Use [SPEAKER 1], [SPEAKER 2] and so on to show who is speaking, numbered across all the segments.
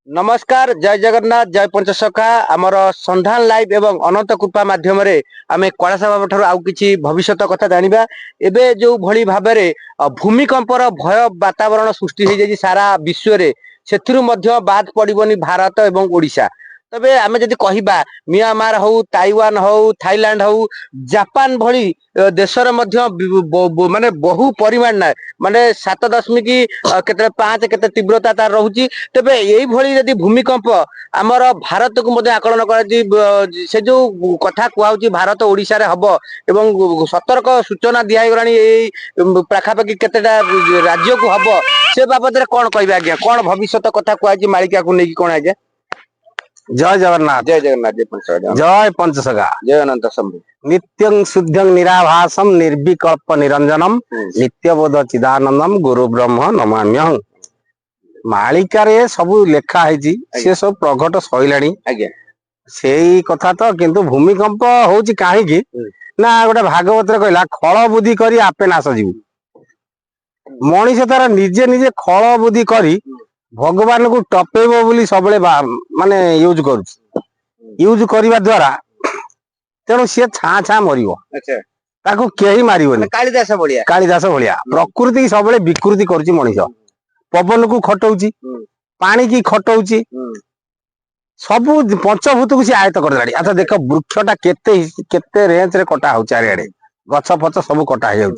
[SPEAKER 1] नमस्कार जय जगन्नाथ जय पंचसखा आमर संधान लाइव एवं अनंत कृपा माध्यम आम कलासा बाबा ठार आउ कि भविष्य कथा जाना एवं जो भली भाव भूमिकंपर भय वातावरण सृष्टि हो जाए सारा विश्व से बाद पड़ोनी भारत एवं ओडिशा तबे आम जदि कहबा मियांमार हो ताइवान हो थाईलैंड हो जापान भली देशर माने बहु परिमाण ना माने 7.5 केते तीव्रता तार रहउची तबे यही भली यदि भूमिकंप आमर भारत को मध्य आकलन कर से जो कथा कहउची भारत ओडिशा रे हबो एवं सतर्क सूचना दिया गलानी पाखापाखि केतेटा राज्य को हबो से बाबद रे कोन कहबे आज्ञा कोन भविष्यत कथा कहउची मालिका को नेकी कोन आज्ञा
[SPEAKER 2] जय जगन्नाथ
[SPEAKER 1] जय जगन्नाथ जय पंचसखा
[SPEAKER 2] जय पंचसखा
[SPEAKER 1] जय अनंत शंभु
[SPEAKER 2] नित्यं शुद्धं निराभासम निर्विकल्प निरंजनम नित्यबोध चिदानंदम गुरु ब्रह्म नमाम्यहं मालिका रे सब लेखा है सी सब प्रगट सैलाणी से कथा तो किंतु भूमिकंप होची काहे की ना गोटे भागवत कहला खल बुद्धि करी आपे नाश जीव मनीष तार निजे निजे खल बुद्धि करी भगवान को टपेब बोली सब माने यूज यूज करने द्वारा तेणु सी छा छा मर मारिबनी
[SPEAKER 1] कालिदास
[SPEAKER 2] भाया प्रकृति सब विकृति करुच्ची मनीष पवन को खटौची पानी की खटौची सब पंचभूत को सी आयत कर अच्छा देख वृक्षटा केते रेंज रे कटा हो चारिआडे गछ फच सब कटा हो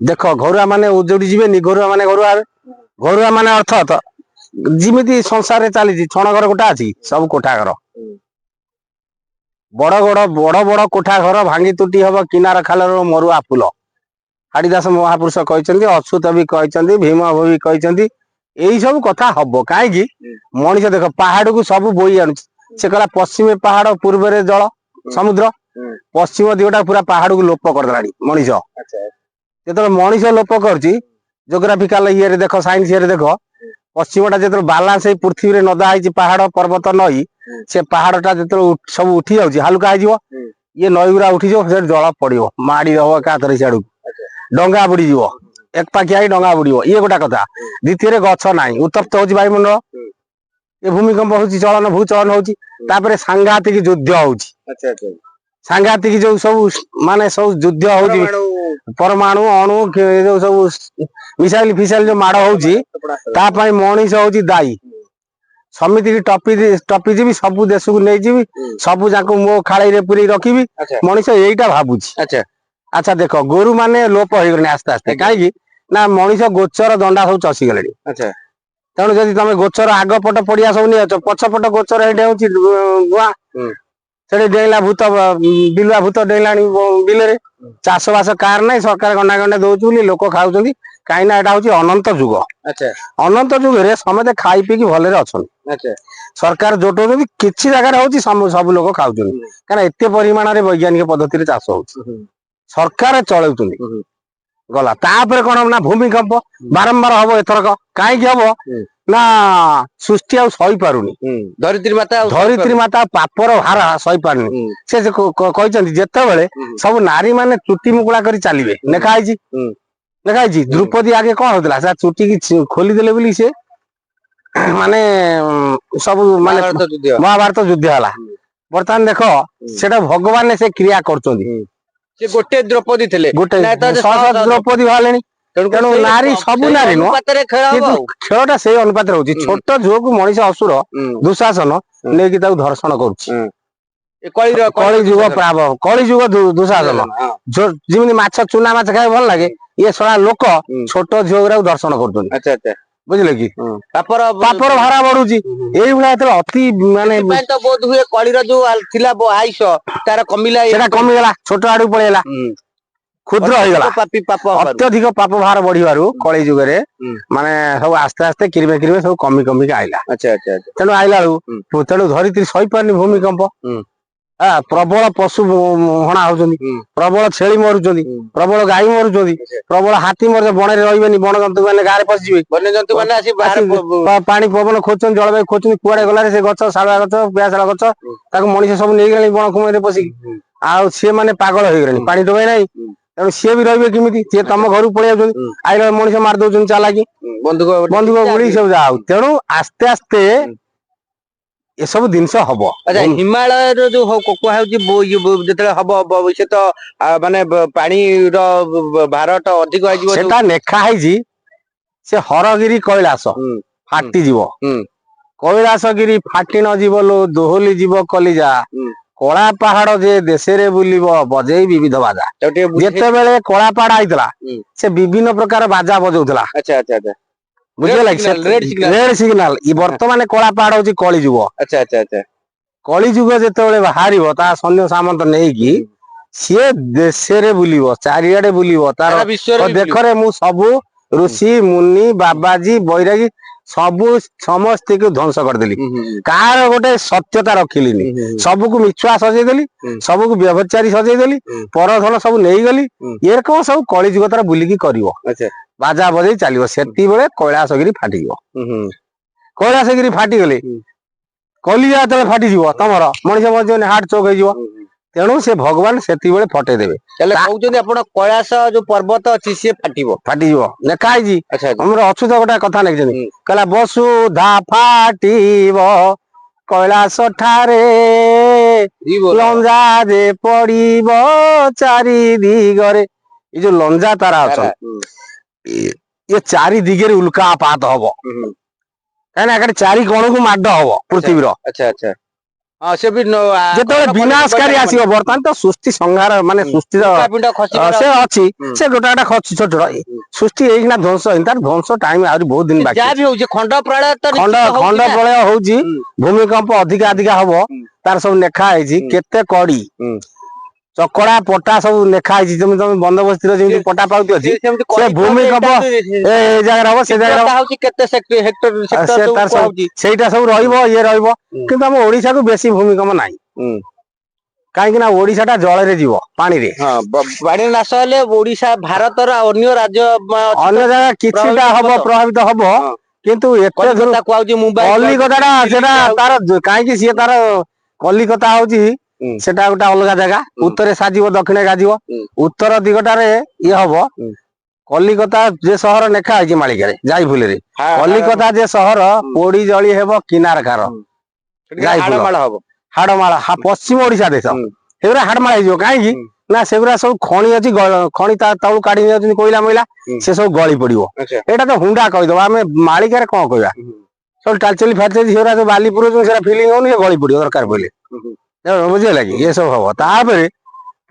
[SPEAKER 2] देख घरुआ माने उजड़ी जीवे घरुआ माने घरुआ माने अर्थात जिमिति संसार चली छण घर कोठा अच्छी सब कोठा घर बड़ बड़ बड़ बड़ कोठा घर भांगी तुटी हम किनार खाल मरुआ फूल हाड़ीदास महापुरुष कहते अच्युत भी कहते भीम भी कहते यही सब कथा हम कहीं मनीष देख पहाड़ को सब बोई आनु से कहला पश्चिम पहाड़ पूर्व जल समुद्र पश्चिम दिगटा पूरा पहाड़ को लोप करदेला मनीष जो मनीष लोप कर जोग्राफिकाल ये देख साइंस ये देख पश्चिमटा जो बालांस पृथ्वी नदा है पहाड़ पर्वत नई से पहाड़टा जो सब उठी जाऊँ हालुका हो ये नई गुरा उठी जाओ जल पड़ो माड़ी दब एकाथर सियाड़ डंगा बुड़ी एक पाखिया डंगा बुड़ ये गोटा कथा द्वितीय गछ ना उत्तप्त हो वायुमंडल ये भूमिकंप हो चलन भूचलन हो सांघातिक युद्ध हो सांघातिक जो सब माने सब युद्ध हो परमाणु अणु जो सब मिसाइल फिसाइल जो माड़ हो मनीष हो दायी समिति टपी जी सब देश को नहीं जी सब जाक मो खाई पूरी रखी मनीष यहीटा भावुची अच्छा देख गोरु माने लोप हो गले आस्ते आस्ते कहीं ना मनीष गोचर दंडा सब चसीगले तेणु जदि तुम गोचर आग पट पड़िया सब नहीं पछपट गोचर गुआ से डेला भूत बिलुआ भूत डेला बिल चाष बास कार ना सरकार गंडा गंडा दौर लोक खाऊँ कहीं यहाँ हूँ अनंत जुग अनंत जुग समझे खाई पी भले अच्छा सरकार जोटो किसी जगह हो सब लोग खाऊ कहीं एत परिमाण वैज्ञानिक पद्धति चाष हो सरकार चलाऊ गला तापर कौन ना भूमिकंप बारंबार हम एथरक कहीं हम ना सृष्टि आ सही पारुनी धरित्री माता पापर भार सही पारुनी से जिते बड़े सब नारी माने चुटी मुकुला कर चलिए लेखाई द्रौपदी आगे कौन होता चुटी की खोलीदे बोली से माने सब माने महाभारत युद्ध है बर्तमान देख से भगवान से क्रिया कर
[SPEAKER 1] गोटे द्रौपदी थे
[SPEAKER 2] गोटे द्रौपदी बाहर तेणु नारी सब नारी नुह खेलटा से अनुपात रोचे छोट झुओ को मनीष असुर दुशासन नहीं धर्षण कली जुग कली जुग दुशासन जमी माछ चुना माछ खाए भल लगे ये सड़ा लोक छोट झील गुरा दर्शन कर बुझे कि पापर भाड़ा बढ़ुची यही भाया अति माने
[SPEAKER 1] तो बोध हुए कली जो आयुष तार
[SPEAKER 2] कमिगला छोट आड़ पड़ेगा क्षुद्र हो अत्यधिक पाप भार बढ़िबार कली जुगे माने सब आस्ते आस्ते किरमे किरमे सब कमी कमी आईला तेणु आईला तेणु धरित्री सही पारनी भूमिकंप प्रबल पशु हणा हो प्रबल छेली मरुंच प्रबल गाई मरुंच प्रबल हाथी मर बण रही बण जंतु मैंने गाँव पशिवे
[SPEAKER 1] वन्य जंतु मैंने
[SPEAKER 2] पानी पवन खोजुन जलवायु खोजुन कुआड़े गला से गच शालुआ गच पियाशाला गच मनीष सब नहीं गले बण कुमें पशिकी आ सी मैंने पागल हो गले पानी डोबे ना तेणु सी भी रही केमी सी तुम घर पलि आईला मनीष मार दौरान चालाकी बंधुक गुड़ी सब जा तेणु आस्ते आस्ते ଏସବୁ ଜିନିଷ ହବ।
[SPEAKER 1] ଆଚ୍ଛା ହିମାଳୟର ଯୋଉ କୁହାଯାଉଛି ଯେତେବେଳେ ହବ ଭବିଷ୍ୟତ ମାନେ ପାଣିର ଭାରଟା ଅଧିକ ହେଇଯିବ
[SPEAKER 2] ସେଟା ଲେଖା ହେଇଛି ସେ ହରଗିରି କୈଳାସ
[SPEAKER 1] ହୁଁ
[SPEAKER 2] ଫାଟିଯିବ।
[SPEAKER 1] ହୁଁ
[SPEAKER 2] କୈଳାସଗିରି ଫାଟି ନ ଯିବ ଲୋ ଦୋହଲି ଯିବ କଲିଜା,
[SPEAKER 1] ହୁଁ
[SPEAKER 2] କଳା ପାହାଡ ଯେ ଦେଶରେ ବୁଲିବ ବଜେଇ ବିବିଧ ବାଜା।
[SPEAKER 1] ତାକୁ ଟିକେ ବୁଝେଇ
[SPEAKER 2] ଯେତେବେଳେ କଳା ପାହାଡ ହେଇଥିଲା
[SPEAKER 1] ହୁଁ
[SPEAKER 2] ସେ ବିଭିନ୍ନ ପ୍ରକାର ବାଜା ବଜଉଥିଲା।
[SPEAKER 1] ଆଚ୍ଛା ଆଚ୍ଛା ଆଚ୍ଛା
[SPEAKER 2] ବୁଝିହେଲା କି? ରେଡ ସିଗ୍ନାଲ ବର୍ତ୍ତମାନ କଳା ପାହାଡ ହଉଛି କଳି ଯୁଗ।
[SPEAKER 1] ଆଚ୍ଛା ଆଚ୍ଛା ଆଚ୍ଛା
[SPEAKER 2] କଳି ଯୁଗ ଯେତେବେଳେ ବାହାରିବ ତା ସୈନ୍ୟ ସାମନ୍ତ ନେଇକି ସିଏ ଦେଶରେ ବୁଲିବ, ଚାରିଆଡେ ବୁଲିବ, ତାର
[SPEAKER 1] ସାରା ବିଶ୍ୱରେ ବି ବୁଲିବ।
[SPEAKER 2] ଦେଖରେ ମୁଁ ସବୁ
[SPEAKER 1] ହୁଁ
[SPEAKER 2] ଋଷି ମୁନି ବାବାଜୀ ବୈରାଗୀ ସବୁ ସମସ୍ତଙ୍କୁ ଧ୍ୱଂସ କରିଦେଲି।
[SPEAKER 1] ହୁଁ ହୁଁ
[SPEAKER 2] କାହାର ଗୋଟେ ସତ୍ୟତା ରଖିଲିନି,
[SPEAKER 1] ହୁଁ ହୁଁ
[SPEAKER 2] ସବୁକୁ ମିଛୁଆ ସଜେଇଦେଲି,
[SPEAKER 1] ହୁଁ
[SPEAKER 2] ସବୁକୁ ବ୍ୟବଚାରୀ ସଜେଇଦେଲି,
[SPEAKER 1] ହୁଁ
[SPEAKER 2] ପରଧନ ସବୁ ନେଇଗଲି।
[SPEAKER 1] ହୁଁ
[SPEAKER 2] ଇଏ କଣ ସବୁ କଳିଯୁଗ ତାର ବୁଲିକି କରିବ,
[SPEAKER 1] ଆଚ୍ଛା
[SPEAKER 2] ବାଜା ବଜେଇ ଚାଲିବ। ସେତିକିବେଳେ କୈଳାସଗିରି ଫାଟିଯିବ।
[SPEAKER 1] ହୁଁ ହୁଁ
[SPEAKER 2] କୈଳାସଗିରି ଫାଟିଗଲେ
[SPEAKER 1] ହୁଁ
[SPEAKER 2] କଲିଜା ଯେତେବେଳେ ଫାଟିଯିବ ତମର ମଣିଷ ବଞ୍ଚିବନି, ହାର୍ଟ ଚୋକ୍ ହେଇଯିବ।
[SPEAKER 1] ହୁଁ ହୁଁ।
[SPEAKER 2] ତେଣୁ ସେ ଭଗବାନ ସେତିକିବେଳେ ଫଟେଇ ଦେବେ।
[SPEAKER 1] ତାହେଲେ କହୁଛନ୍ତି ଆପଣ କୈଳାସ ଯୋଉ ପର୍ବତ ଅଛି ସିଏ ଫାଟିବ।
[SPEAKER 2] ଫାଟିଯିବ ଲେଖା ହେଇଛି।
[SPEAKER 1] ଆଚ୍ଛା ଆଚ୍ଛା
[SPEAKER 2] ଆମର ଅଚ୍ୟୁତ ଗୋଟେ କଥା ନେଇଛନ୍ତି,
[SPEAKER 1] ହୁଁ
[SPEAKER 2] କହିଲା ବସୁଧା ଫାଟିବ କୈଳାସ ଠାରେ,
[SPEAKER 1] ଦି ବୋଲ
[SPEAKER 2] ଲଞ୍ଜା ଯେ ପଡିବ ଚାରି ଦିଗରେ। ଏଇ ଯୋଉ ଲଞ୍ଜା ତାରା
[SPEAKER 1] ତାରା
[SPEAKER 2] ଅଛନ୍ତି ଇଏ ଚାରି ଦିଗରେ ଉଲ୍କାପାତ ହବ।
[SPEAKER 1] ହୁଁ
[SPEAKER 2] କାହିଁକିନା ଏକାଠି ଚାରି କଣକୁ ମାଡ ହବ
[SPEAKER 1] ଆଚ୍ଛା
[SPEAKER 2] ପୃଥିବୀର।
[SPEAKER 1] ଆଚ୍ଛା ଆଚ୍ଛା ହଁ ସେ ବି
[SPEAKER 2] ଯେତେବେଳେ ବିନାଶକାରୀ ଆସିବ, ବର୍ତ୍ତମାନ ତ ସୃଷ୍ଟି ସଂହାର ମାନେ ସୃଷ୍ଟିର
[SPEAKER 1] ଉଲ୍କା ପିଣ୍ଡ ଖସିବାର
[SPEAKER 2] ସେ ଅଛି,
[SPEAKER 1] ହୁଁ
[SPEAKER 2] ସେ ଗୋଟା ଗୋଟା ଖସି ଛୋଟ ଛୋଟ
[SPEAKER 1] ହୁଁ
[SPEAKER 2] ସୃଷ୍ଟି ଏଇଖିନା ଧ୍ୱଂସ ହେଇନି, ତାର ଧ୍ୱଂସ ଟାଇମ ଆହୁରି ବହୁତ ଦିନ
[SPEAKER 1] ସେ
[SPEAKER 2] ବାକି
[SPEAKER 1] ଯାହା
[SPEAKER 2] ଅଛି।
[SPEAKER 1] ବି ହଉଛି ଖଣ୍ଡ ପ୍ରଳୟ ତ
[SPEAKER 2] ଖଣ୍ଡ
[SPEAKER 1] ନିଶ୍ଚିତ ହଉଛି
[SPEAKER 2] ଖଣ୍ଡ
[SPEAKER 1] ନା।
[SPEAKER 2] ପ୍ରଳୟ ହଉଛି,
[SPEAKER 1] ହୁଁ
[SPEAKER 2] ଭୂମିକମ୍ପ ଅଧିକା ଅଧିକା ହବ,
[SPEAKER 1] ହୁଁ
[SPEAKER 2] ତାର ସବୁ ଲେଖା ହେଇଛି।
[SPEAKER 1] ହୁଁ
[SPEAKER 2] କେତେ କଡି
[SPEAKER 1] ହୁଁ
[SPEAKER 2] ଚକଡା ପଟା ସବୁ ଲେଖା ହେଇଛି, ଯେମିତି ତମେ ବନ୍ଦୋବସ୍ତିର ଯେମିତି ପଟା ପାଉତି ଅଛି,
[SPEAKER 1] ସିଏ ସେମିତି
[SPEAKER 2] ସେ
[SPEAKER 1] କହିଥାଉଛି
[SPEAKER 2] ଭୂମିକମ୍ପ ଏ ଜାଗାରେ ହବ, ସେ ଜାଗାରେ ହବ।
[SPEAKER 1] ତୀବ୍ରତା ହଉଛି କେତେ ହେକ୍ଟର
[SPEAKER 2] ଆଉ
[SPEAKER 1] ସେକ୍ଟର
[SPEAKER 2] ସେ
[SPEAKER 1] ସବୁ
[SPEAKER 2] ତାର ସବୁ
[SPEAKER 1] କୁହାହଉଛି।
[SPEAKER 2] ସେଇଟା ସବୁ ରହିବ, ଇଏ ରହିବ।
[SPEAKER 1] ହୁଁ
[SPEAKER 2] କିନ୍ତୁ ଆମ ଓଡିଶାକୁ ବେଶୀ ଭୂମିକମ୍ପ ନାହିଁ,
[SPEAKER 1] ହୁଁ
[SPEAKER 2] କାହିଁକି ନା ଓଡିଶା ଟା ଜଳରେ ଯିବ, ପାଣିରେ।
[SPEAKER 1] ହଁ ବାଣୀ ନାଶ ହେଲେ ଓଡିଶା ଭାରତର ଅନ୍ୟ ରାଜ୍ୟ ଅଛି ତ
[SPEAKER 2] ଅନ୍ୟ ଜାଗା କିଛିଟା
[SPEAKER 1] ପ୍ରଭାବିତ
[SPEAKER 2] ହବ,
[SPEAKER 1] ତ
[SPEAKER 2] ପ୍ରଭାବିତ ହବ।
[SPEAKER 1] ହଁ
[SPEAKER 2] କିନ୍ତୁ ଏତେ ଦୂର
[SPEAKER 1] କଲିକତା କୁହାଉଛି ମୁମ୍ବାଇ କୁହାଉଛି
[SPEAKER 2] କଲିକତା ଟା
[SPEAKER 1] ଦିଲ୍ଲୀ
[SPEAKER 2] ସେଟା
[SPEAKER 1] କୁହାଉଛି।
[SPEAKER 2] ତାର କାହିଁକି ସିଏ ତାର କଲିକତା ହଉଛି
[SPEAKER 1] ହୁଁ
[SPEAKER 2] ସେଟା ଗୋଟେ ଅଲଗା ଜାଗା।
[SPEAKER 1] ହୁଁ
[SPEAKER 2] ଉତ୍ତରେ ସାଜିବ, ଦକ୍ଷିଣରେ ଗାଜିବ।
[SPEAKER 1] ହୁଁ
[SPEAKER 2] ଉତ୍ତର ଦିଗଟାରେ ଇଏ ହବ।
[SPEAKER 1] ହୁଁ
[SPEAKER 2] କଲିକତା ଯେ ସହର ଲେଖା ହେଇଛି ମାଳିକାରେ ଯାଇଫୁଲରେ,
[SPEAKER 1] ହାଡ଼
[SPEAKER 2] କଲିକତା ଯେ ସହର
[SPEAKER 1] ହୁଁ
[SPEAKER 2] ପୋଡି ଜଳି ହେବ କିନାର ଖାର।
[SPEAKER 1] ହୁଁ ସେଠି
[SPEAKER 2] ଯାଇଫୁଲ
[SPEAKER 1] ହାଡମାଳ ହବ।
[SPEAKER 2] ହାଡମାଳ ପଶ୍ଚିମ ଓଡିଶା ଦେଶ
[SPEAKER 1] ହୁଁ
[SPEAKER 2] ସେଗୁରା ହାଡମାଳ ହେଇଯିବ। କାହିଁକି
[SPEAKER 1] ହୁଁ
[SPEAKER 2] ନା ସେଗୁରା ସବୁ ଖଣି ଅଛି, ଖଣି ତା ତଳୁ କାଢି ନେଇଯାଉଛନ୍ତି କୋଇଲା ମୋଇଲା,
[SPEAKER 1] ହୁଁ
[SPEAKER 2] ସେ ସବୁ ଗଳି ପଡିବ।
[SPEAKER 1] ଆଚ୍ଛା
[SPEAKER 2] ଏଇଟା ତ ହୁଣ୍ଡା କହିଦବ, ଆମେ ମାଳିକାରେ କଣ କହିବା?
[SPEAKER 1] ହୁଁ
[SPEAKER 2] ସବୁ ଚାଲିଚାଲି ଫାଲିଚାଲି ସେଗୁରା ସବୁ ବାଲି ପୁରଉଛନ୍ତି, ସେଗୁରା ଫିଲିଙ୍ଗ ହଉନି, ସେ ଗଳି ପଡିବ ଦରକାର
[SPEAKER 1] ହୁଁ
[SPEAKER 2] ପଇଲେ।
[SPEAKER 1] ହୁଁ
[SPEAKER 2] ବୁଝିହେଲା କି?
[SPEAKER 1] ହୁଁ
[SPEAKER 2] ଏ ସବୁ ହବ। ତାପରେ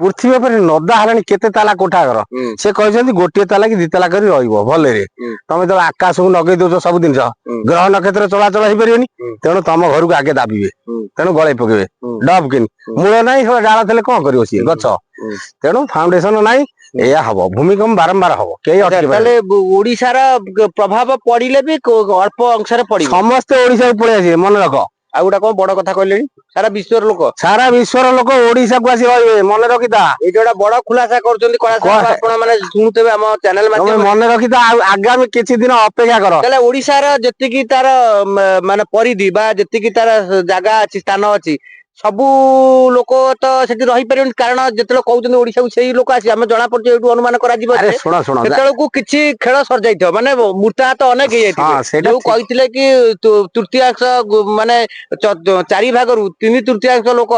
[SPEAKER 2] ପୃଥିବୀ ଉପରେ ନଦା ହେଲାଣି କେତେ ତାଲା କୋଠା ଘର,
[SPEAKER 1] ହୁଁ
[SPEAKER 2] ସେ କହିଛନ୍ତି ଗୋଟିଏ ତାଲା କି ଦି ତାଲା କରି ରହିବ ଭଲରେ।
[SPEAKER 1] ହୁଁ
[SPEAKER 2] ତମେ ଯେତେବେଳେ ଆକାଶକୁ ନଗେଇ ଦଉଛ ସବୁ ଜିନିଷ,
[SPEAKER 1] ହୁଁ
[SPEAKER 2] ଗ୍ରହ ନକ୍ଷତ୍ର ଚଳାଚଳ ହେଇପାରିବନି।
[SPEAKER 1] ହୁଁ
[SPEAKER 2] ତେଣୁ ତମ ଘରକୁ ଆଗେ ଦାବିବେ,
[SPEAKER 1] ହୁଁ
[SPEAKER 2] ତେଣୁ ଗଳେଇ ପକେଇବେ।
[SPEAKER 1] ହୁଁ
[SPEAKER 2] ଡବ କିନି
[SPEAKER 1] ହୁଁ
[SPEAKER 2] ମୂଳ ନାହିଁ, ସେ ଡାଳ ଥିଲେ କଣ କରିବ ସିଏ
[SPEAKER 1] ହୁଁ
[SPEAKER 2] ଗଛ?
[SPEAKER 1] ହୁଁ
[SPEAKER 2] ତେଣୁ ଫାଉଣ୍ଡେସନ ନାହିଁ,
[SPEAKER 1] ହୁଁ
[SPEAKER 2] ଏଇଆ ହବ। ଭୂମିକମ୍ପ ବାରମ୍ବାର ହବ, କେହି
[SPEAKER 1] ଆଚ୍ଛା
[SPEAKER 2] ଅଟକେଇ
[SPEAKER 1] ତାହେଲେ
[SPEAKER 2] ପାରିବେନି।
[SPEAKER 1] ଓଡିଶାର ପ୍ରଭାବ ପଡିଲେ ବି ଅଳ୍ପ ଅଂଶରେ ପଡିବ।
[SPEAKER 2] ସମସ୍ତେ ଓଡିଶାକୁ ପଳେଇ ଆସିବେ, ମନେ ରଖ।
[SPEAKER 1] ଆଉ ଗୋଟେ କଣ ବଡ କଥା କହିଲେଣି, ସାରା ବିଶ୍ଵର ଲୋକ
[SPEAKER 2] ସାରା ବିଶ୍ଵର ଲୋକ ଓଡିଶାକୁ ଆସି ରହିବେ, ମନେ ରଖିଥା।
[SPEAKER 1] ଏଇଟା ଗୋଟେ ବଡ ଖୁଲାସା କରୁଛନ୍ତି କୈଳାସ ବାବୁ, ଆପଣ ମାନେ ଶୁଣୁଥିବେ ଆମ ଚ୍ୟାନେଲ
[SPEAKER 2] ତମେ
[SPEAKER 1] ମାଧ୍ୟମରେ।
[SPEAKER 2] ମନେ ରଖିଥା, ଆଉ ଆଗାମୀ କିଛି ଦିନ ଅପେକ୍ଷା କର।
[SPEAKER 1] ତାହେଲେ ଓଡିଶାର ଯେତିକି ତାର ମାନେ ପରିଧି ବା ଯେତିକି ତାର ଜାଗା ଅଛି, ସ୍ଥାନ ଅଛି, ସବୁ ଲୋକ ତ ସେଠି ରହିପାରିବେନି। କାରଣ ଯେତେବେଳେ କହୁଛନ୍ତି ଓଡିଶାକୁ ସେଇ ଲୋକ ଆସିବେ, ଆମେ ଜଣା ପଡୁଛି ଏଇଠୁ ଅନୁମାନ କରାଯିବ
[SPEAKER 2] ଆରେ
[SPEAKER 1] ଯେ
[SPEAKER 2] ଶୁଣ ଶୁଣ
[SPEAKER 1] ସେତେବେଳକୁ କିଛି ଖେଳ ସରିଯାଇଥିବ, ମାନେ ମୃତାହତ ଅନେକ ହେଇଯାଇଥିବେ।
[SPEAKER 2] ହଁ ସେଇଟା
[SPEAKER 1] ଯୋଉ
[SPEAKER 2] ଠିକ।
[SPEAKER 1] କହିଥିଲେ କି ତୃତୀୟାଂଶ ମାନେ ଚାରି ଭାଗରୁ ତିନି ତୃତୀୟାଂଶ ଲୋକ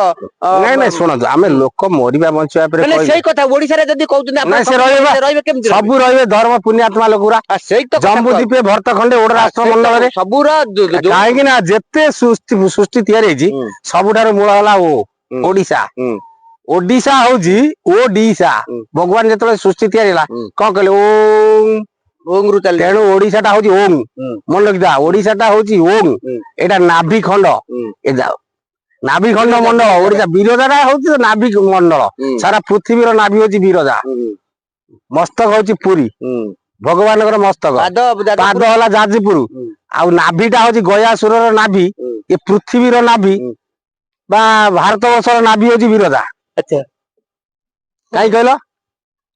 [SPEAKER 2] ନାଇଁ ନାଇଁ ଶୁଣନ୍ତୁ, ଆମେ ଲୋକ ମରିବା ବଞ୍ଚିବା ଉପରେ
[SPEAKER 1] ମାନେ
[SPEAKER 2] କହିଲେ
[SPEAKER 1] ସେଇ କଥା ଓଡିଶାରେ ଯଦି କହୁଛନ୍ତି ଆପଣ
[SPEAKER 2] ନାଇଁ, ସେ
[SPEAKER 1] ସମସ୍ତେ
[SPEAKER 2] ରହିବେ ବା।
[SPEAKER 1] ସେ କେମିତି
[SPEAKER 2] ସବୁ ରହିବେ, ଧର୍ମ ପୁଣ୍ୟାତ୍ମା ଲୋକଗୁରା।
[SPEAKER 1] ଆଉ ସେଇ ତ କଥା
[SPEAKER 2] ଜମ୍ବୁ
[SPEAKER 1] କୁହାହଉଛି।
[SPEAKER 2] ଦ୍ୱୀପେ ଭରତ ଖଣ୍ଡେ ଓଡ ରାଷ୍ଟ୍ର
[SPEAKER 1] ସେଇ ତ
[SPEAKER 2] ମଣ୍ଡଳରେ।
[SPEAKER 1] ସବୁର ଯୋଉ
[SPEAKER 2] କାହିଁକି ନା ଯେତେ ସୃଷ୍ଟି ତିଆରି ହେଇଛି,
[SPEAKER 1] ହୁଁ
[SPEAKER 2] ସବୁଠାରୁ ମୂଳ ହେଲା
[SPEAKER 1] ହୁଁ
[SPEAKER 2] ଓଡିଶା।
[SPEAKER 1] ହୁଁ
[SPEAKER 2] ଓଡିଶା ହଉଛି ଓଡିଶା।
[SPEAKER 1] ହୁଁ
[SPEAKER 2] ଭଗବାନ ଯେତେବେଳେ ସୃଷ୍ଟି ତିଆରି ହେଲା
[SPEAKER 1] ହୁଁ
[SPEAKER 2] କଣ କହିଲେ? ଓଁ।
[SPEAKER 1] ଓଙ୍ଗରୁ ଚାଲିଛି
[SPEAKER 2] ତେଣୁ ଓଡିଶା ଟା ହଉଛି ଓଂ।
[SPEAKER 1] ହୁଁ
[SPEAKER 2] ମନେ ରଖିଥା,
[SPEAKER 1] ହୁଁ
[SPEAKER 2] ଓଡିଶା ଟା ହଉଛି ଓଂ।
[SPEAKER 1] ହୁଁ
[SPEAKER 2] ଏଇଟା ନାଭି ଖଣ୍ଡ।
[SPEAKER 1] ହୁଁ
[SPEAKER 2] ଏ ଯାଉ ନାଭି ଖଣ୍ଡ
[SPEAKER 1] ବିରଜା
[SPEAKER 2] ମଣ୍ଡଳ
[SPEAKER 1] ବିରଜାର
[SPEAKER 2] ଓଡିଶା। ବିରଜା ଟା ହଉଛି ନାଭି ମଣ୍ଡଳ।
[SPEAKER 1] ହୁଁ
[SPEAKER 2] ସାରା ପୃଥିବୀର ନାଭି ହଉଛି ବିରଜା।
[SPEAKER 1] ହୁଁ
[SPEAKER 2] ମସ୍ତକ ହଉଛି ପୁରୀ,
[SPEAKER 1] ହୁଁ
[SPEAKER 2] ଭଗବାନଙ୍କର ମସ୍ତକ।
[SPEAKER 1] ପାଦ
[SPEAKER 2] ପାଦ
[SPEAKER 1] ଯାଜପୁର
[SPEAKER 2] ହେଲା ଯାଜପୁର।
[SPEAKER 1] ହୁଁ
[SPEAKER 2] ଆଉ ନାଭିଟା ହଉଛି ଗୟାସୁରର ନାଭି।
[SPEAKER 1] ହୁଁ
[SPEAKER 2] ଏ ପୃଥିବୀର ନାଭି
[SPEAKER 1] ହୁଁ
[SPEAKER 2] ବା ଭାରତ ବର୍ଷର ନାଭି ହଉଛି ବିରଜା।
[SPEAKER 1] ଆଚ୍ଛା
[SPEAKER 2] କାହିଁ କହିଲ?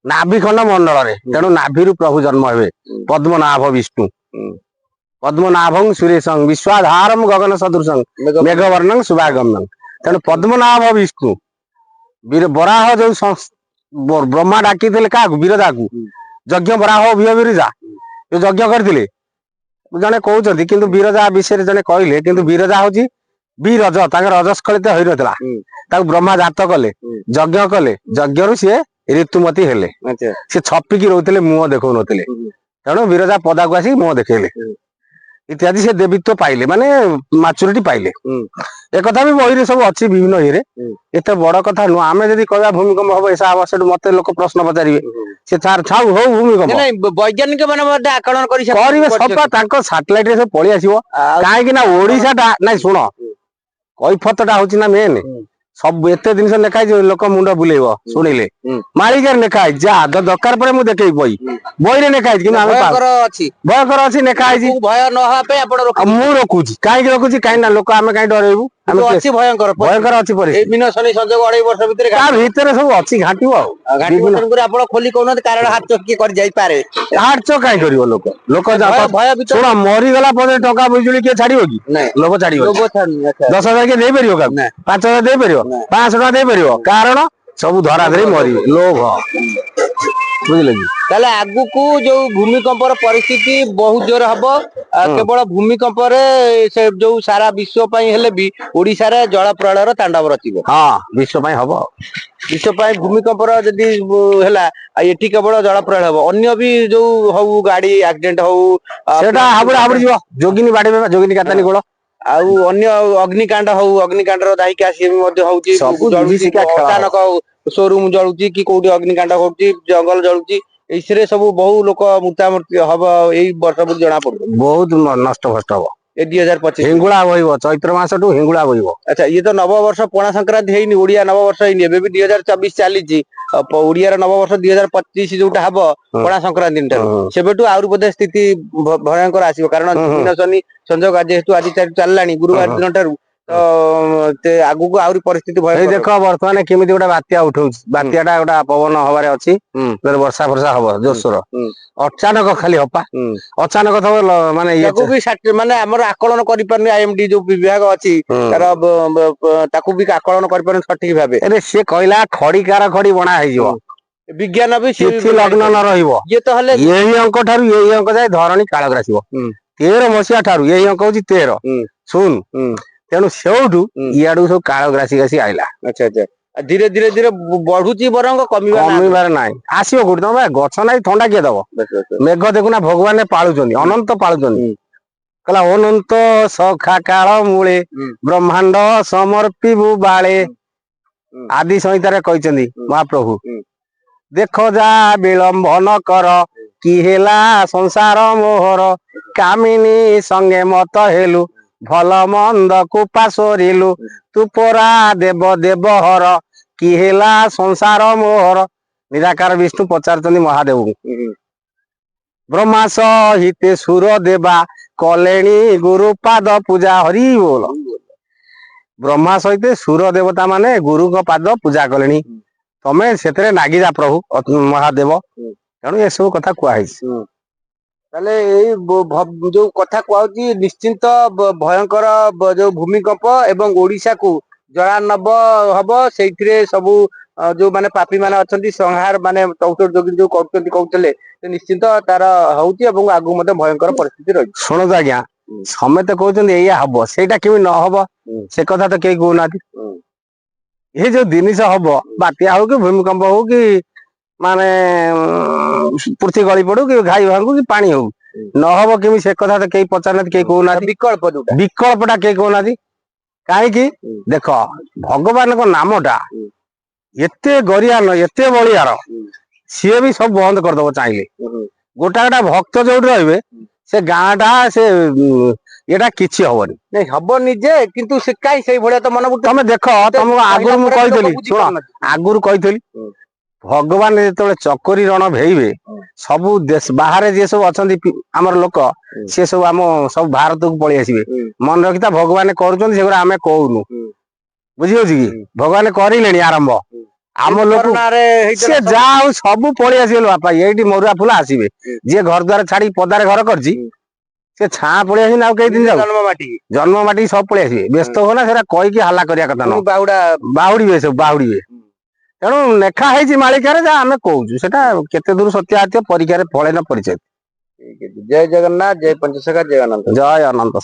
[SPEAKER 2] ନାଭି ଖଣ୍ଡ ମଣ୍ଡଳରେ।
[SPEAKER 1] ହୁଁ
[SPEAKER 2] ତେଣୁ ନାଭିରୁ ପ୍ରଭୁ ଜନ୍ମ ହେବେ,
[SPEAKER 1] ହୁଁ
[SPEAKER 2] ପଦ୍ମନାଭ ବିଷ୍ଣୁ।
[SPEAKER 1] ହୁଁ
[SPEAKER 2] ପଦ୍ମନାଭଂ ସୁରେଶଂ ବିଶ୍ୱାଧାରଂ ଗଗନ ସଦୃଶଂ ମେଘ ବର୍ଣ୍ଣଂ ଶୁଭାଗମ୍ୟଂ। ତେଣୁ ପଦ୍ମନାଭ ବିଷ୍ଣୁ। ବରାହ ଯୋଉ ବ୍ରହ୍ମା ଡାକିଥିଲେ କାହାକୁ? ବିରଜାକୁ।
[SPEAKER 1] ହୁଁ
[SPEAKER 2] ଯଜ୍ଞ ବରାହ ବିହ ବିରିଜା ଯୋଉ ଯଜ୍ଞ କରିଥିଲେ, ଜଣେ କହୁଛନ୍ତି। କିନ୍ତୁ ବିରଜା ବିଷୟରେ ଜଣେ କହିଲେ, କିନ୍ତୁ ବିରଜା ହଉଛି ବି ରଜ ତାଙ୍କର ରଜସ୍ଖଳିତ ହୋଇନଥିଲା
[SPEAKER 1] ହୁଁ।
[SPEAKER 2] ତାକୁ ବ୍ରହ୍ମା ଜାତ କଲେ
[SPEAKER 1] ହୁଁ।
[SPEAKER 2] ଯଜ୍ଞ କଲେ ଯଜ୍ଞରୁ ସିଏ ଋତୁମତୀ ହେଲେ
[SPEAKER 1] ଆଚ୍ଛା
[SPEAKER 2] ସେ ଛପିକି ରହୁଥିଲେ ମୁହଁ ଦେଖଉନଥିଲେ
[SPEAKER 1] ହୁଁ।
[SPEAKER 2] ତେଣୁ ବିରଜା ପଦାକୁ ଆସିକି ମୁହଁ ଦେଖେଇଲେ
[SPEAKER 1] ହୁଁ।
[SPEAKER 2] ଇତ୍ୟାଦି ସେ ଦେବୀତ୍ୱ ପାଇଲେ ମାନେ ମାଚୁରିଟି ପାଇଲେ
[SPEAKER 1] ହୁଁ।
[SPEAKER 2] ଏକଥା ବି ବହିରେ ସବୁ ଅଛି ବିଭିନ୍ନ ଇଏରେ
[SPEAKER 1] ହୁଁ।
[SPEAKER 2] ଏତେ ବଡ କଥା ନୁହଁ ଆମେ ଯଦି କହିବା ଭୂମିକମ୍ପ ହବ ଏସା ହବ ସେଠୁ ମତେ ଲୋକ ପ୍ରଶ୍ନ ପଚାରିବେ ସେ ତାର ଛାଉ ହଉ ଭୂମିକମ୍ପ
[SPEAKER 1] ନାଇଁ ବୈଜ୍ଞାନିକ ମାନେ ମଧ୍ୟ ଆକଳନ
[SPEAKER 2] କରିବେ ସଫା ତାଙ୍କ ସାଟେଲାଇଟ ରେ ସବୁ ପଳେଇ ଆସିବ କାହିଁକି ନା ଓଡିଶା ଟା ନାଇଁ ଶୁଣ କୈଫତ ଟା ହଉଛି ନା ମେନ୍ ସବୁ ଏତେ ଜିନିଷ ଲେଖା ହେଇଛି ଲୋକ ମୁଣ୍ଡ ବୁଲେଇବ ଶୁଣିଲେ ମାଳିକାରେ ଲେଖା ହେଇଛି ଯାହା ଦରକାର ପରେ ମୁଁ ଦେଖେଇବି ବହିରେ ଲେଖା ହେଇଛି କିନ୍ତୁ ଆମେ
[SPEAKER 1] ଭୟଙ୍କର ଅଛି
[SPEAKER 2] ଭୟଙ୍କର ଅଛି ଲେଖା ହେଇଛି
[SPEAKER 1] ଭୟ ନ ହବା ପାଇଁ ଆପଣ
[SPEAKER 2] ଆଉ ମୁଁ ରଖୁଛି କାହିଁକି ରଖୁଛି କାହିଁକି ନା ଲୋକ ଆମେ କାହିଁକି ଡରେଇବୁ ଆମେ
[SPEAKER 1] ଅଛି ଭୟଙ୍କର
[SPEAKER 2] ଭୟଙ୍କର ଅଛି
[SPEAKER 1] ଏଇ
[SPEAKER 2] ପରିସ୍ଥିତି
[SPEAKER 1] ବିନା ଶନି ସଂଯୋଗ 2.5 ବର୍ଷ ଭିତରେ
[SPEAKER 2] ତା ଭିତରେ ସବୁ ଅଛି ଘାଣ୍ଟିବ ଆଉ
[SPEAKER 1] ଘାଟି ବର୍ଷରେ ଆପଣ ଖୋଲି କହୁନାହାନ୍ତି କାରଣ ହାତ ଚକିଏ କରି ଯାଇପାରେ
[SPEAKER 2] ହାର୍ଟ କାହିଁ କରିବ ଲୋକ ଲୋକ
[SPEAKER 1] ଭୟ
[SPEAKER 2] ଶୁଣ ମରିଗଲା ପରେ ଟଙ୍କା ବିଜୁଳି କିଏ ଛାଡିବ କି
[SPEAKER 1] ନାଇଁ
[SPEAKER 2] ଲୋକ ଛାଡିବ
[SPEAKER 1] ଲୋଭ ଛାଡୁନି
[SPEAKER 2] 10,000 କିଏ ଦେଇପାରିବ କାହାକୁ
[SPEAKER 1] ନା
[SPEAKER 2] 5,000 ଦେଇପାରିବ
[SPEAKER 1] ନା
[SPEAKER 2] 500 ଟଙ୍କା ଦେଇପାରିବ କାରଣ ସବୁ ଧରା ଧରି ମରିବେ ଲୋଭ ବୁଝିଲେ କି
[SPEAKER 1] ତାହେଲେ ଆଗକୁ ଯୋଉ ଭୂମିକମ୍ପର ପରିସ୍ଥିତି ବହୁତ ଜୋର ହବ କେବଳ ଭୂମିକମ୍ପରେ ସେ ଯୋଉ ସାରା ବିଶ୍ବ ପାଇଁ ହେଲେ ବି ଓଡିଶାରେ ଜଳ ପ୍ରଳୟର ତାଣ୍ଡବ ରଚିବ
[SPEAKER 2] ହଁ ବିଶ୍ବ ପାଇଁ ହବ
[SPEAKER 1] ବିଶ୍ବ ପାଇଁ ଭୂମିକମ୍ପର ଯଦି ହେଲା ଏଠି କେବଳ ଜଳ ପ୍ରଳୟ ହବ ଅନ୍ୟ ବି ଯୋଉ ହଉ ଗାଡି ଆକ୍ସିଡେଣ୍ଟ ହଉ
[SPEAKER 2] ସେଟା ହାବୁଡ ହାବୁଡି ଯିବ ଯୋଗିନୀ ବାଡେଇବେ ଯୋଗିନୀ କାତାନୀ ଗୋଳ
[SPEAKER 1] ଆଉ ଅନ୍ୟ ଅଗ୍ନିକାଣ୍ଡ ହଉ ଅଗ୍ନିକାଣ୍ଡର ଦାୟିକା ସିଏ ବି ମଧ୍ୟ ହଉଛି
[SPEAKER 2] ସବୁ
[SPEAKER 1] ଜଳୁଛି
[SPEAKER 2] ବିଭୀଷିକା ଖେଳ ହବ
[SPEAKER 1] ଅଚାନକ ସୋରୁମ ଜଳୁଛି କି କୋଉଠି ଅଗ୍ନିକାଣ୍ଡ ହଉଛି ଜଙ୍ଗଲ ଜଳୁଛି ଏଇଥିରେ ସବୁ ବହୁ ଲୋକ ମୃତ୍ୟୁମୃତ୍ୟୁ ହବ ଏଇ ବର୍ଷ ବୋଲି ଜଣା ପଡୁଛି
[SPEAKER 2] ବହୁତ ନଷ୍ଟ ଭଷ୍ଟ ହବ
[SPEAKER 1] ଏ 2025
[SPEAKER 2] ହିଙ୍ଗୁଳା ବହିବ ଚୈତ୍ର ମାସଠୁ ହିଙ୍ଗୁଳା ବହିବ
[SPEAKER 1] ଆଚ୍ଛା ଇଏ ତ ନବବର୍ଷ ପଣା ସଂକ୍ରାନ୍ତି ହେଇନି ଓଡିଆ ନବବର୍ଷ ହେଇନି ଏବେ ବି 2024 ଚାଲିଛି ଓଡିଆର ନବବର୍ଷ 2025 ଯୋଉଟା ହବ ପଣା ସଂକ୍ରାନ୍ତି ଠାରୁ ସେବେଠୁ ଆହୁରି ବୋଧେ ସ୍ଥିତି ଭୟଙ୍କର ଆସିବ କାରଣ ଦିନ ଶନି ସଂଯୋଗ ଯେହେତୁ ଆଜି ଚାଲିଲାଣି ଗୁରୁବାର ଦିନ ଠାରୁ ତ ଆଗକୁ ଆହୁରି ପରିସ୍ଥିତି
[SPEAKER 2] ଏଇ
[SPEAKER 1] ଭୟଙ୍କର
[SPEAKER 2] ଦେଖ ବର୍ତ୍ତମାନ କେମିତି ଗୋଟେ ବାତ୍ୟା ଉଠଉଛି ବାତ୍ୟା ଟା ଗୋଟେ ପବନ ହବାରେ ଅଛି ବର୍ଷା ଫର୍ଷା ହବ ଜୋରସୋର ଅଚାନକ ଖାଲି ହପା ଅଚାନକ ଥବ ମାନେ
[SPEAKER 1] ତାକୁ ବି ମାନେ ଆମର ଆକଳନ କରିପାରୁନି ଆଇଏମଡି ଯୋଉ ବିଭାଗ ଅଛି ତାର ତାକୁ ବି ଆକଳନ କରିପାରୁନି ସଠିକ ଭାବେ
[SPEAKER 2] ଆରେ ସିଏ କହିଲା ଖଡିକାର ଖଡି ବଣା ହେଇଯିବ
[SPEAKER 1] ବିଜ୍ଞାନ ବି
[SPEAKER 2] ତିଥି ଲଗ୍ନ ନ ରହିବ
[SPEAKER 1] ଇଏ ତ ହେଲେ
[SPEAKER 2] ଏଇ ଅଙ୍କ ଠାରୁ ଏଇ ଅଙ୍କ ଯାଏ ଧରଣୀ କାଳକୁ ଆସିବ 13 ମସିହା ଠାରୁ ଏଇ ଅଙ୍କ ହଉଛି 13 ଶୁଣୁ ତେଣୁ ସେଉଠୁ ଇଆଡକୁ ସବୁ କାଳ ଗ୍ରାସୀ ଘାସି ଆଇଲା
[SPEAKER 1] ଆଚ୍ଛା ଆଚ୍ଛା ଧୀରେ ଧୀରେ ଧୀରେ ବଢୁଛି ବରଂ
[SPEAKER 2] କମିବାର ନାହିଁ ଆସିବ କୋଉଠି ତମେ ଗଛ ନାହିଁ ଥଣ୍ଡା କିଏ ଦବ ମେଘ ଦେଖୁନା ଭଗବାନ ପାଳୁଛନ୍ତି ଅନନ୍ତ ପାଳୁଛନ୍ତି କହିଲା ଅନନ୍ତ ସଖା କାଳ ମୂଳେ ବ୍ରହ୍ମାଣ୍ଡ ସମର୍ପିବୁ ବାଳେ ଆଦି ସଂହିତାରେ କହିଛନ୍ତି ମହାପ୍ରଭୁ ଦେଖ ଯା ବିଳମ୍ବ ନ କର କି ହେଲା ସଂସାର ମୋହର କାମିନୀ ସଙ୍ଗେ ମତ ହେଲୁ ଭଲ ମନ୍ଦକୁ ପାଶୋରିଲୁ ତୁ ପରା ଦେବ ଦେବ ହର କି ହେଲା ସଂସାର ମୋହର ନିରାକାର ବିଷ୍ଣୁ ପଚାରୁଛନ୍ତି ମହାଦେବଙ୍କୁ ବ୍ରହ୍ମା ସହିତେ ସୁର ଦେବା କଲେଣି ଗୁରୁପାଦ ପୂଜା ହରି ବୋଲ ବ୍ରହ୍ମା ସହିତ ସୁର ଦେବତା ମାନେ ଗୁରୁଙ୍କ ପାଦ ପୂଜା କଲେଣି ତମେ ସେଥିରେ ନାଗିଯା ପ୍ରଭୁ ମହାଦେବ ତେଣୁ ଏସବୁ କଥା କୁହାହେଇଛି
[SPEAKER 1] ତାହେଲେ ଏଇ ଯୋଉ କଥା କୁହାଉଛି ନିଶ୍ଚିନ୍ତ ଭୟଙ୍କର ଯୋଉ ଭୂମିକମ୍ପ ଏବଂ ଓଡିଶାକୁ ଜଳାନବ ହବ ସେଇଥିରେ ସବୁ ଯୋଉ ମାନେ ପାପୀ ମାନେ ଅଛନ୍ତି ସଂହାର ମାନେ ଯୋଉ କରୁଛନ୍ତି କହୁଥିଲେ ନିଶ୍ଚିନ୍ତ ତାର ହଉଛି ଏବଂ ଆଗକୁ ମଧ୍ୟ ଭୟଙ୍କର ପରିସ୍ଥିତି ରହିଛି
[SPEAKER 2] ଶୁଣନ୍ତୁ ଆଜ୍ଞା ସମେତେ କହୁଛନ୍ତି ଏଇଆ ହବ ସେଇଟା କେମିତି ନହବ ସେ କଥା ତ କେହି କହୁନାହାନ୍ତି ଏ ଯୋଉ ଜିନିଷ ହବ ବାତ୍ୟା ହଉ କି ଭୂମିକମ୍ପ ହଉ କି ମାନେ ପୃଥ୍ୱୀ ଗଳି ପଡୁ କି ଘାଇ ଭାଙ୍ଗୁ କି ପାଣି ହଉ ନହବ କେମିତି ସେ କଥା ତ କେହି ପଚାରୁନାହାନ୍ତି କେହି କହୁନାହାନ୍ତି ବିକଳ୍ପଟା କେହି କହୁନାହାନ୍ତି କାହିଁକି ଦେଖ ଭଗବାନଙ୍କ ନାମଟା ଏତେ ଗରିଆନ ଏତେ ବଳିଆର ସିଏ ବି ସବୁ ବନ୍ଦ କରିଦବ ଚାହିଁଲେ ଗୋଟା ଗୋଟା ଭକ୍ତ ଯୋଉଠି ରହିବେ ସେ ଗାଁ ଟା ସେ ଏଟା କିଛି ହବନି
[SPEAKER 1] ନାଇଁ ହବନି ଯେ କିନ୍ତୁ ସେ କାହିଁ ସେଇ ଭଳିଆ ତ ମନ
[SPEAKER 2] ତମେ ଦେଖ ତମକୁ ଆଗରୁ ମୁଁ କହିଥିଲି ଶୁଣ ଆଗରୁ କହିଥିଲି ଭଗବାନ ଯେତେବେଳେ ଚକରି ରଣ ଭେଇବେ ସବୁ ଦେଶ ବାହାରେ ଯିଏ ସବୁ ଅଛନ୍ତି ଆମର ଲୋକ ସିଏ ସବୁ ଆମ ସବୁ ଭାରତକୁ ପଳେଇ ଆସିବେ ମନେ ରଖିଥା ଭଗବାନ କରୁଛନ୍ତି ସେଗୁରା ଆମେ କହୁନୁ ବୁଝିହଉଛି କି ଭଗବାନ କରିଲେଣି ଆରମ୍ଭ ଆମ ଲୋକ ସିଏ ଯାହା ହଉ ସବୁ ପଳେଇ ଆସିବେ ବାପା ଏଇଠି ମରୁଆ ଫୁଲ ଆସିବେ ଯିଏ ଘର ଦ୍ୱାର ଛାଡି ପଦାରେ ଘର କରିଛି ସେ ଛାଁ ପଳେଇ ଆସିନି ଆଉ କେଇ ଦିନ ଯାଉ ଜନ୍ମ ମାଟିକି ସବୁ ପଳେଇ ଆସିବେ ବ୍ୟସ୍ତ ହୁଅନା ସେଟା କହିକି ହାଲା କରିବା କଥା ନୁହଁ ବାହୁଡିବେ ସବୁ ବାହୁଡିବେ ତେଣୁ ଲେଖା ହେଇଛି ମାଳିକାରେ ଯାହା ଆମେ କହୁଛୁ ସେଟା କେତେ ଦୂର ସତ୍ୟ ଆସିବ ପରୀକ୍ଷାରେ ଫଳେ ନ ପରିଚୟ
[SPEAKER 1] ଜୟ ଜଗନ୍ନାଥ ଜୟ ପଞ୍ଚସଖା ଜୟ ଅନନ୍ତ
[SPEAKER 2] ଜୟ ଅନନ୍ତ।